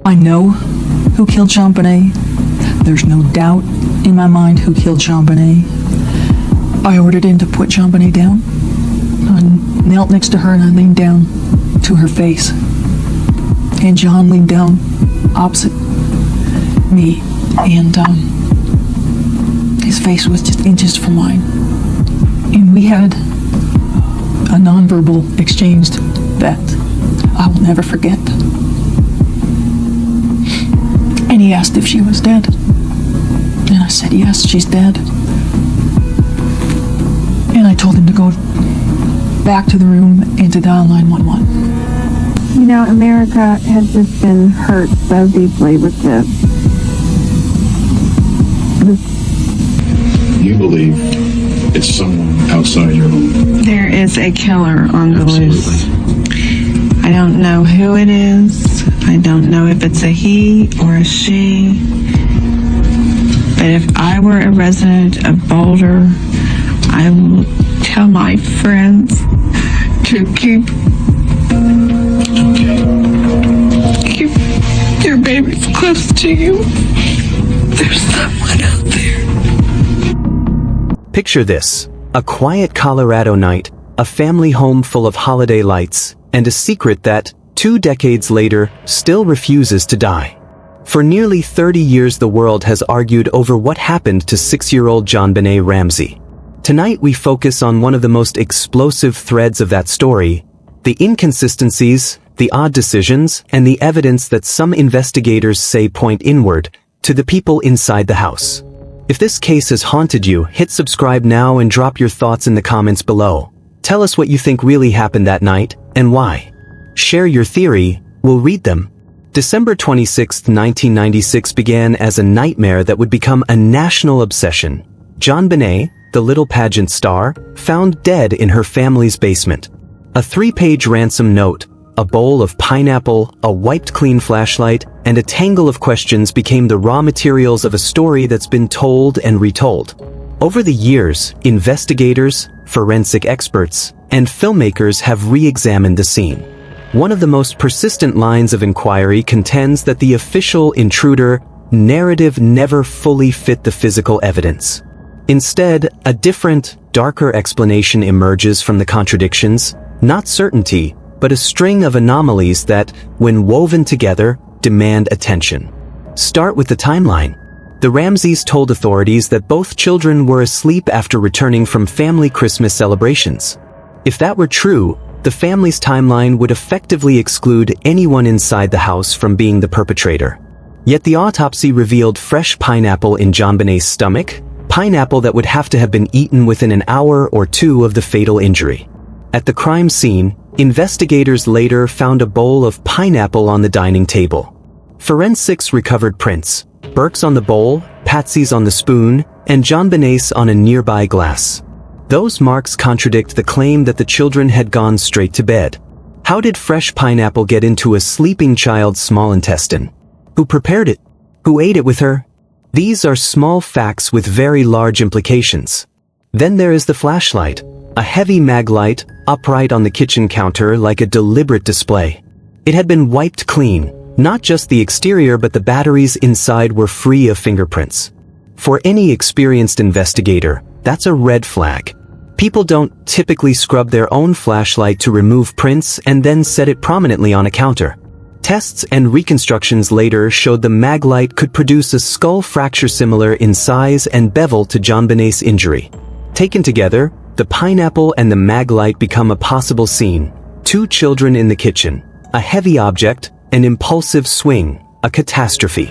I know who killed JonBenét. There's no doubt in my mind who killed JonBenét. I ordered him to put JonBenét down. I knelt next to her and I leaned down to her face. And John leaned down opposite me, and his face was just inches from mine. And we had a nonverbal exchange that I will never forget. And he asked if she was dead. And I said, yes, she's dead. And I told him to go back to the room and to dial 911. You know, America has just been hurt so deeply with this. You believe it's someone outside your home? There is a killer on the loose. I don't know who it is. I don't know if it's a he or a she. But if I were a resident of Boulder, I will tell my friends to keep your babies close to you. There's someone out there. Picture this: a quiet Colorado night, a family home full of holiday lights, and a secret that, 2 decades later, still refuses to die. For nearly 30 years the world has argued over what happened to 6-year-old JonBenét Ramsey. Tonight we focus on one of the most explosive threads of that story: the inconsistencies, the odd decisions, and the evidence that some investigators say point inward, to the people inside the house. If this case has haunted you, hit subscribe now and drop your thoughts in the comments below. Tell us what you think really happened that night, and why. Share your theory, we'll read them. December 26, 1996 began as a nightmare that would become a national obsession. JonBenét, the little pageant star, found dead in her family's basement. A 3-page ransom note, a bowl of pineapple, a wiped-clean flashlight, and a tangle of questions became the raw materials of a story that's been told and retold. Over the years, investigators, forensic experts, and filmmakers have re-examined the scene. One of the most persistent lines of inquiry contends that the official intruder narrative never fully fit the physical evidence. Instead, a different, darker explanation emerges from the contradictions, not certainty, but a string of anomalies that, when woven together, demand attention. Start with the timeline. The Ramseys told authorities that both children were asleep after returning from family Christmas celebrations. If that were true, the family's timeline would effectively exclude anyone inside the house from being the perpetrator. Yet the autopsy revealed fresh pineapple in JonBenét's stomach, pineapple that would have to have been eaten within an hour or two of the fatal injury. At the crime scene, investigators later found a bowl of pineapple on the dining table. Forensics recovered prints, Burke's on the bowl, Patsy's on the spoon, and JonBenét's on a nearby glass. Those marks contradict the claim that the children had gone straight to bed. How did fresh pineapple get into a sleeping child's small intestine? Who prepared it? Who ate it with her? These are small facts with very large implications. Then there is the flashlight, a heavy Maglite, upright on the kitchen counter like a deliberate display. It had been wiped clean, not just the exterior but the batteries inside were free of fingerprints. For any experienced investigator, that's a red flag. People don't typically scrub their own flashlight to remove prints and then set it prominently on a counter. Tests and reconstructions later showed the Maglite could produce a skull fracture similar in size and bevel to JonBenét's injury. Taken together, the pineapple and the Maglite become a possible scene: 2 children in the kitchen, a heavy object, an impulsive swing, a catastrophe.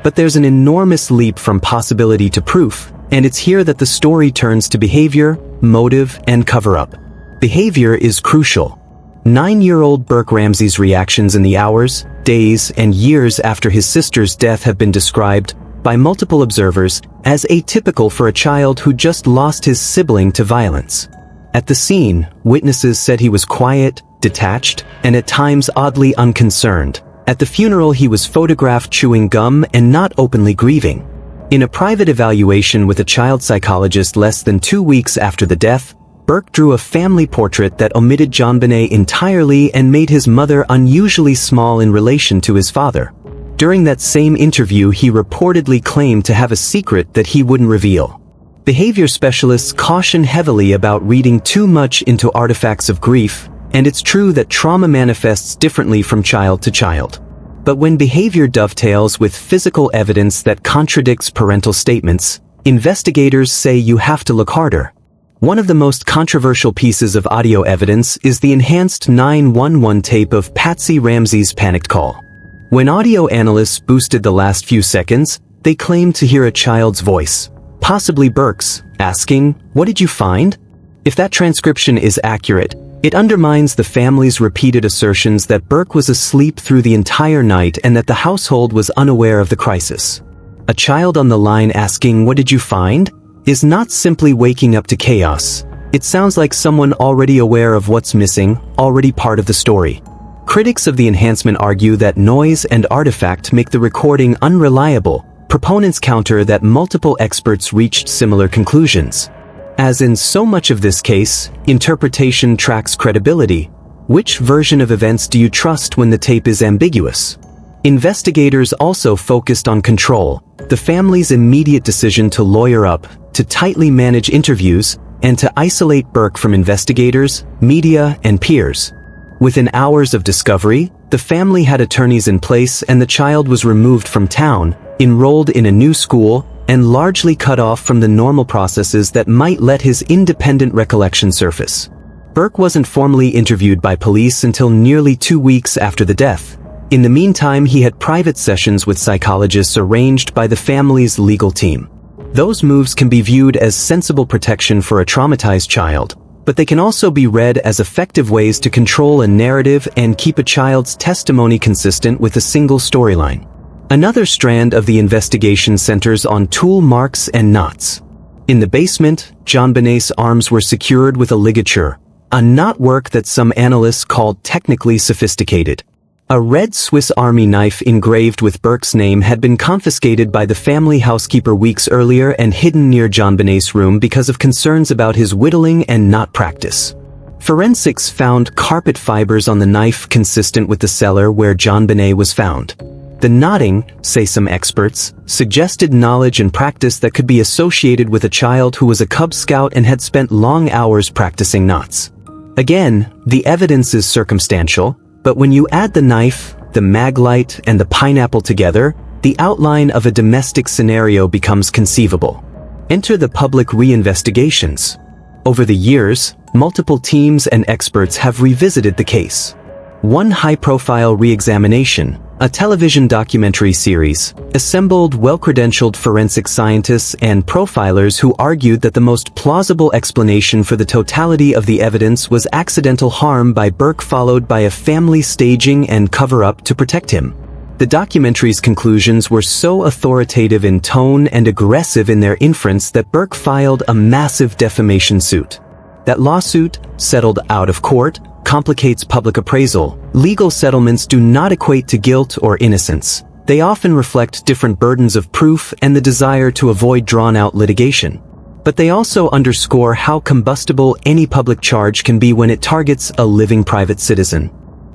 But there's an enormous leap from possibility to proof, and it's here that the story turns to behavior, motive, and cover-up. Behavior is crucial. 9-year-old Burke Ramsey's reactions in the hours, days, and years after his sister's death have been described, by multiple observers, as atypical for a child who just lost his sibling to violence. At the scene, witnesses said he was quiet, detached, and at times oddly unconcerned. At the funeral he was photographed chewing gum and not openly grieving. In a private evaluation with a child psychologist less than 2 weeks after the death, Burke drew a family portrait that omitted JonBenét entirely and made his mother unusually small in relation to his father. During that same interview, he reportedly claimed to have a secret that he wouldn't reveal. Behavior specialists caution heavily about reading too much into artifacts of grief, and it's true that trauma manifests differently from child to child. But when behavior dovetails with physical evidence that contradicts parental statements, investigators say you have to look harder. One of the most controversial pieces of audio evidence is the enhanced 911 tape of Patsy Ramsey's panicked call. When audio analysts boosted the last few seconds, they claimed to hear a child's voice, possibly Burke's, asking, "What did you find?" If that transcription is accurate, it undermines the family's repeated assertions that Burke was asleep through the entire night and that the household was unaware of the crisis. A child on the line asking, "What did you find?" is not simply waking up to chaos. It sounds like someone already aware of what's missing, already part of the story. Critics of the enhancement argue that noise and artifact make the recording unreliable. Proponents counter that multiple experts reached similar conclusions. As in so much of this case, interpretation tracks credibility. Which version of events do you trust when the tape is ambiguous? Investigators also focused on control, the family's immediate decision to lawyer up, to tightly manage interviews, and to isolate Burke from investigators, media, and peers. Within hours of discovery, the family had attorneys in place and the child was removed from town, enrolled in a new school, and largely cut off from the normal processes that might let his independent recollection surface. Burke wasn't formally interviewed by police until nearly 2 weeks after the death. In the meantime, he had private sessions with psychologists arranged by the family's legal team. Those moves can be viewed as sensible protection for a traumatized child, but they can also be read as effective ways to control a narrative and keep a child's testimony consistent with a single storyline. Another strand of the investigation centers on tool marks and knots. In the basement, JonBenét's arms were secured with a ligature, a knotwork that some analysts called technically sophisticated. A red Swiss Army knife engraved with Burke's name had been confiscated by the family housekeeper weeks earlier and hidden near JonBenét's room because of concerns about his whittling and knot practice. Forensics found carpet fibers on the knife consistent with the cellar where JonBenét was found. The knotting, say some experts, suggested knowledge and practice that could be associated with a child who was a Cub Scout and had spent long hours practicing knots. Again, the evidence is circumstantial, but when you add the knife, the Maglite, and the pineapple together, the outline of a domestic scenario becomes conceivable. Enter the public reinvestigations. Over the years, multiple teams and experts have revisited the case. One high-profile re-examination, a television documentary series, assembled well-credentialed forensic scientists and profilers who argued that the most plausible explanation for the totality of the evidence was accidental harm by Burke followed by a family staging and cover-up to protect him. The documentary's conclusions were so authoritative in tone and aggressive in their inference that Burke filed a massive defamation suit. That lawsuit, settled out of court, complicates public appraisal. Legal settlements do not equate to guilt or innocence. They often reflect different burdens of proof and the desire to avoid drawn-out litigation. But they also underscore how combustible any public charge can be when it targets a living private citizen.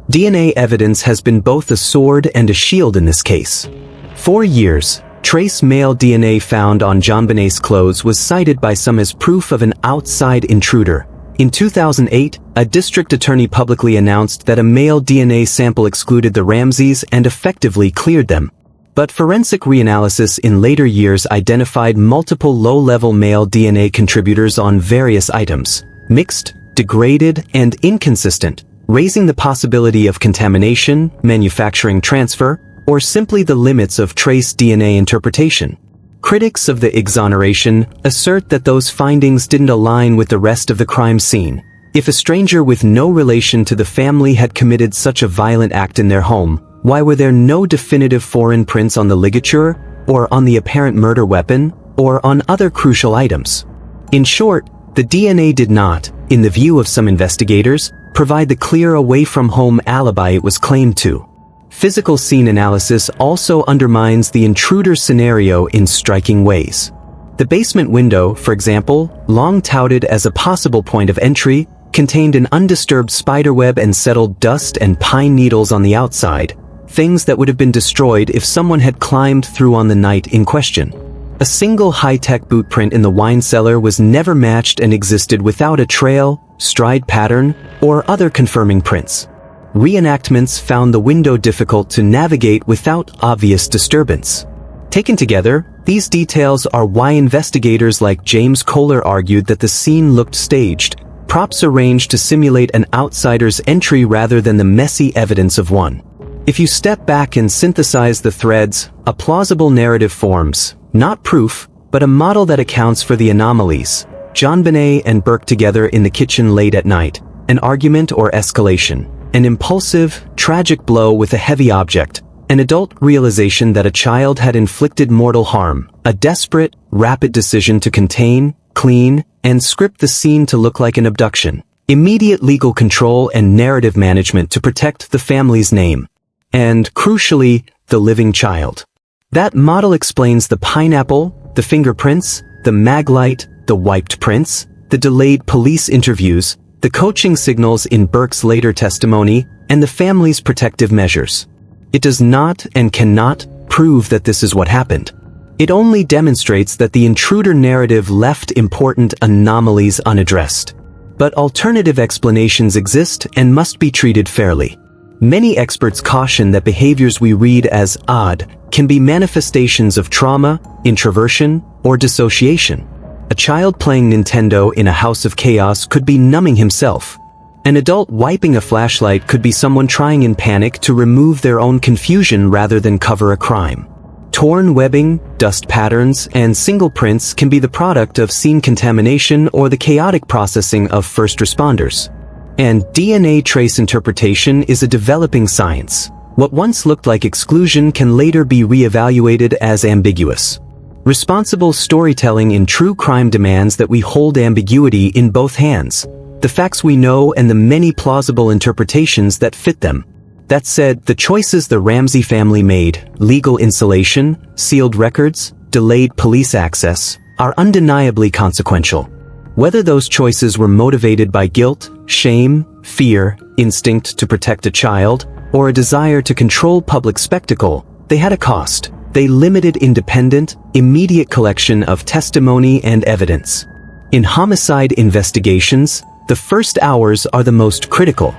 DNA evidence has been both a sword and a shield in this case. For years, trace male DNA found on JonBenét's clothes was cited by some as proof of an outside intruder. In 2008, a district attorney publicly announced that a male DNA sample excluded the Ramseys and effectively cleared them. But forensic reanalysis in later years identified multiple low-level male DNA contributors on various items, mixed, degraded, and inconsistent, raising the possibility of contamination, manufacturing transfer, or simply the limits of trace DNA interpretation. Critics of the exoneration assert that those findings didn't align with the rest of the crime scene. If a stranger with no relation to the family had committed such a violent act in their home, why were there no definitive foreign prints on the ligature, or on the apparent murder weapon, or on other crucial items? In short, the DNA did not, in the view of some investigators, provide the clear away-from-home alibi it was claimed to. Physical scene analysis also undermines the intruder scenario in striking ways. The basement window, for example, long touted as a possible point of entry, contained an undisturbed spiderweb and settled dust and pine needles on the outside. things that would have been destroyed if someone had climbed through on the night in question. A single high-tech boot print in the wine cellar was never matched and existed without a trail, stride pattern, or other confirming prints. Reenactments found the window difficult to navigate without obvious disturbance. Taken together, these details are why investigators like James Kohler argued that the scene looked staged, props arranged to simulate an outsider's entry rather than the messy evidence of one. If you step back and synthesize the threads, a plausible narrative forms, not proof, but a model that accounts for the anomalies. JonBenét and Burke together in the kitchen late at night, an argument or escalation, an impulsive, tragic blow with a heavy object, an adult realization that a child had inflicted mortal harm, a desperate, rapid decision to contain, clean, and script the scene to look like an abduction, immediate legal control and narrative management to protect the family's name, and, crucially, the living child. That model explains the pineapple, the fingerprints, the Maglite, the wiped prints, the delayed police interviews, the coaching signals in Burke's later testimony, and the family's protective measures. It does not and cannot prove that this is what happened. It only demonstrates that the intruder narrative left important anomalies unaddressed. But alternative explanations exist and must be treated fairly. Many experts caution that behaviors we read as odd can be manifestations of trauma, introversion, or dissociation. A child playing Nintendo in a house of chaos could be numbing himself. An adult wiping a flashlight could be someone trying in panic to remove their own confusion rather than cover a crime. Torn webbing, dust patterns, and single prints can be the product of scene contamination or the chaotic processing of first responders. And DNA trace interpretation is a developing science. What once looked like exclusion can later be re-evaluated as ambiguous. Responsible storytelling in true crime demands that we hold ambiguity in both hands, the facts we know and the many plausible interpretations that fit them. That said, the choices the Ramsey family made, legal insulation, sealed records, delayed police access, are undeniably consequential. Whether those choices were motivated by guilt, shame, fear, instinct to protect a child, or a desire to control public spectacle, they had a cost. They limited independent, immediate collection of testimony and evidence. In homicide investigations, the first hours are the most critical.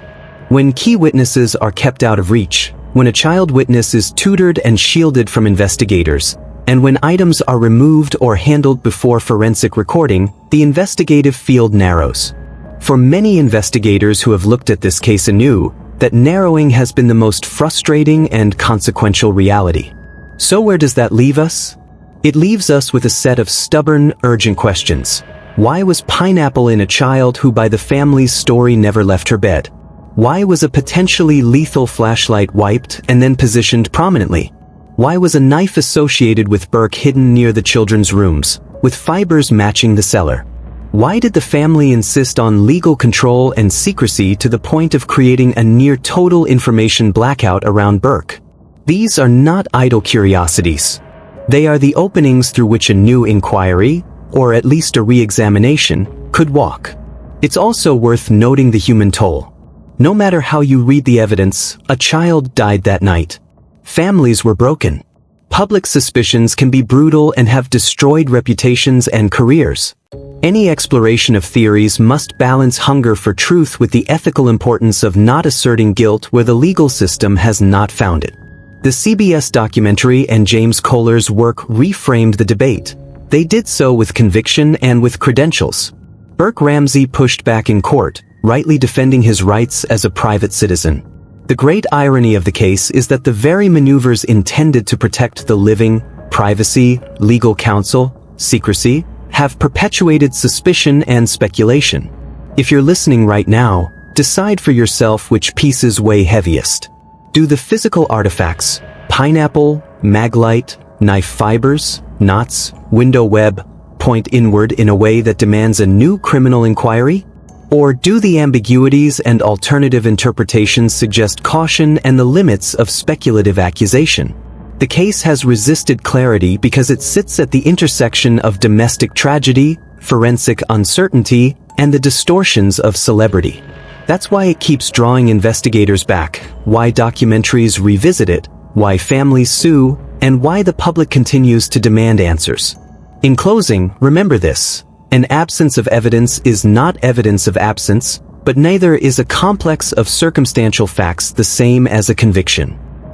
When key witnesses are kept out of reach, when a child witness is tutored and shielded from investigators, and when items are removed or handled before forensic recording, the investigative field narrows. For many investigators who have looked at this case anew, that narrowing has been the most frustrating and consequential reality. So where does that leave us? It leaves us with a set of stubborn, urgent questions. Why was pineapple in a child who by the family's story never left her bed? Why was a potentially lethal flashlight wiped and then positioned prominently? Why was a knife associated with Burke hidden near the children's rooms, with fibers matching the cellar? Why did the family insist on legal control and secrecy to the point of creating a near-total information blackout around Burke? These are not idle curiosities. They are the openings through which a new inquiry, or at least a re-examination, could walk. It's also worth noting the human toll. No matter how you read the evidence, a child died that night. Families were broken. Public suspicions can be brutal and have destroyed reputations and careers. Any exploration of theories must balance hunger for truth with the ethical importance of not asserting guilt where the legal system has not found it. The CBS documentary and James Kohler's work reframed the debate. They did so with conviction and with credentials. Burke Ramsey pushed back in court, rightly defending his rights as a private citizen. The great irony of the case is that the very maneuvers intended to protect the living, privacy, legal counsel, secrecy, have perpetuated suspicion and speculation. If you're listening right now, decide for yourself which pieces weigh heaviest. Do the physical artifacts, pineapple, Maglite, knife fibers, knots, window web, point inward in a way that demands a new criminal inquiry? Or do the ambiguities and alternative interpretations suggest caution and the limits of speculative accusation? The case has resisted clarity because it sits at the intersection of domestic tragedy, forensic uncertainty, and the distortions of celebrity. That's why it keeps drawing investigators back, why documentaries revisit it, why families sue, and why the public continues to demand answers. In closing, remember this: an absence of evidence is not evidence of absence, but neither is a complex of circumstantial facts the same as a conviction.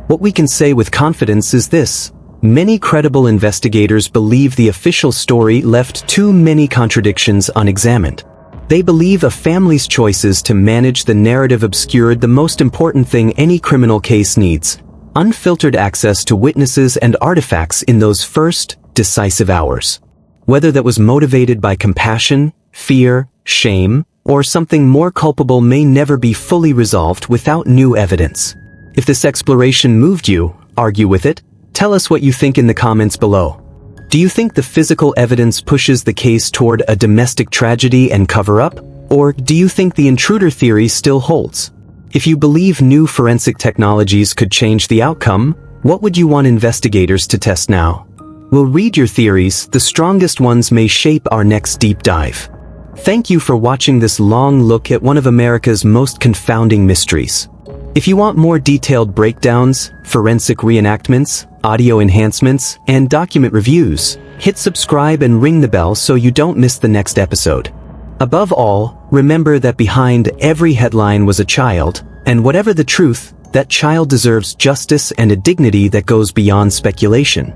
What we can say with confidence is this: many credible investigators believe the official story left too many contradictions unexamined. They believe a family's choices to manage the narrative obscured the most important thing any criminal case needs: unfiltered access to witnesses and artifacts in those first, decisive hours. Whether that was motivated by compassion, fear, shame, or something more culpable may never be fully resolved without new evidence. If this exploration moved you, argue with it. Tell us what you think in the comments below. Do you think the physical evidence pushes the case toward a domestic tragedy and cover-up? Or do you think the intruder theory still holds? If you believe new forensic technologies could change the outcome, what would you want investigators to test now? We'll read your theories. The strongest ones may shape our next deep dive. Thank you for watching this long look at one of America's most confounding mysteries. If you want more detailed breakdowns, forensic reenactments, audio enhancements, and document reviews, hit subscribe and ring the bell so you don't miss the next episode. Above all, remember that behind every headline was a child, and whatever the truth, that child deserves justice and a dignity that goes beyond speculation.